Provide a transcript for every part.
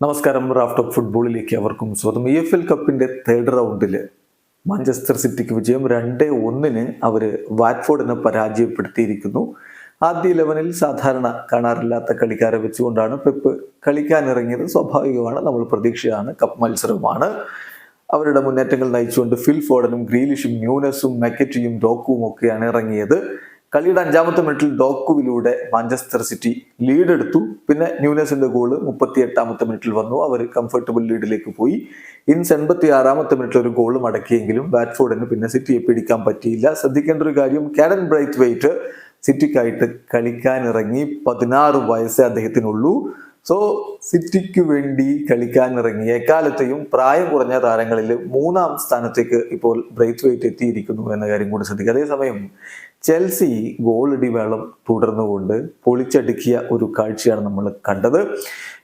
നമസ്കാരം. Raft of ഫുട്ബോളിലേക്ക് അവർക്കും സ്വാഗതം. EFL കപ്പിന്റെ തേർഡ് റൗണ്ടിൽ മാഞ്ചസ്റ്റർ സിറ്റിക്ക് വിജയം 2-1 അവർ വാറ്റ്ഫോർഡിനെ പരാജയപ്പെടുത്തിയിരിക്കുന്നു. ആദ്യ 11-ൽ സാധാരണ കാണാറില്ലാത്ത കളിക്കാരെ വെച്ചുകൊണ്ടാണ് പെപ്പ് കളിക്കാനിറങ്ങിയത്. സ്വാഭാവികമാണ്, നമ്മൾ പ്രതീക്ഷയാണ്, കപ്പ് മത്സരമാണ്. അവരുടെ മുന്നേറ്റങ്ങൾ നയിച്ചുകൊണ്ട് ഫിൽ ഫോഡനും ഗ്രീലിഷും ന്യൂനസും മെക്കറ്റിയും ഡോക്കുവും ഒക്കെയാണ് ഇറങ്ങിയത്. കളിയുടെ 5ാമത്തെ മിനിറ്റിൽ ഡോക്കുവിലൂടെ മാഞ്ചസ്റ്റർ സിറ്റി ലീഡ് എടുത്തു. പിന്നെ ന്യൂനസിന്റെ ഗോള് 38ാമത്തെ മിനിറ്റിൽ വന്നു. അവർ കംഫർട്ടബിൾ ലീഡിലേക്ക് പോയി. 86ാമത്തെ മിനിറ്റിൽ ഒരു ഗോൾ മടക്കിയെങ്കിലും വാറ്റ്ഫോർഡിന് പിന്നെ സിറ്റിയെ പിടിക്കാൻ പറ്റിയില്ല. ശ്രദ്ധിക്കേണ്ട ഒരു കാര്യം, കാരൻ ബ്രൈത്ത്വെയ്റ്റ് സിറ്റിക്കായിട്ട് കളിക്കാനിറങ്ങി. 16 വയസ്സേ അദ്ദേഹത്തിനുള്ളൂ. സോ സിറ്റിക്ക് വേണ്ടി കളിക്കാനിറങ്ങിയ എക്കാലത്തെയും പ്രായം കുറഞ്ഞ താരങ്ങളിൽ 3ാം സ്ഥാനത്തേക്ക് ഇപ്പോൾ ബ്രൈത്ത്വെയ്റ്റ് എത്തിയിരിക്കുന്നു എന്ന കാര്യം കൂടി ശ്രദ്ധിക്കുക. അതേസമയം ചെൽസി ഗോളടി വേളം തുടർന്നുകൊണ്ട് പൊളിച്ചടുക്കിയ ഒരു കാഴ്ചയാണ് നമ്മൾ കണ്ടത്.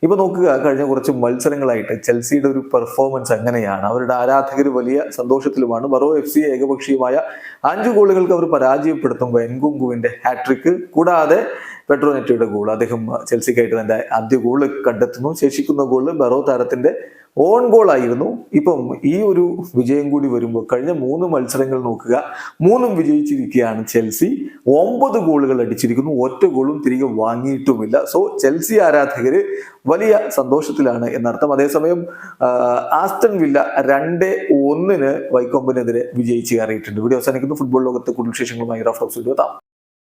ഇപ്പൊ നോക്കുക, കഴിഞ്ഞ കുറച്ച് മത്സരങ്ങളായിട്ട് ചെൽസിയുടെ ഒരു പെർഫോമൻസ് എങ്ങനെയാണ്. അവരുടെ ആരാധകർ വലിയ സന്തോഷത്തിലുമാണ്. ബറോ FC ഏകപക്ഷീയമായ 5 ഗോളുകൾക്ക് അവർ പരാജയപ്പെടുത്തുമ്പോൾ എൻകുങ്കുവിന്റെ ഹാട്രിക്ക്, കൂടാതെ പെട്രോനെറ്റോയുടെ ഗോൾ, അദ്ദേഹം ചെൽസിക്കായിട്ട് തന്റെ ആദ്യ ഗോള് കണ്ടെത്തുന്നു. ശേഷിക്കുന്ന ഗോള് ബറോ താരത്തിന്റെ ഓൺ ഗോൾ ആയിരുന്നു. ഇപ്പം ഈ ഒരു വിജയം കൂടി വരുമ്പോൾ കഴിഞ്ഞ 3 മത്സരങ്ങൾ നോക്കുക, 3ഉം വിജയിച്ചിരിക്കുകയാണ് ചെൽസി. 9 ഗോളുകൾ അടിച്ചിരിക്കുന്നു, ഒറ്റ ഗോളും തിരികെ വാങ്ങിയിട്ടുമില്ല. സോ ചെൽസി ആരാധകര് വലിയ സന്തോഷത്തിലാണ് എന്നർത്ഥം. അതേസമയം ആസ്റ്റൺ വില്ല 2-1 വൈക്കോമ്പിനെതിരെ വിജയിച്ച് കയറിയിട്ടുണ്ട്. വീഡിയോ അവസാനിക്കുന്നു. ഫുട്ബോൾ ലോകത്തെ കൂടുതൽ വിശേഷങ്ങളുമായി റാഫ്റ്റ് ഓഫ് എത്താം.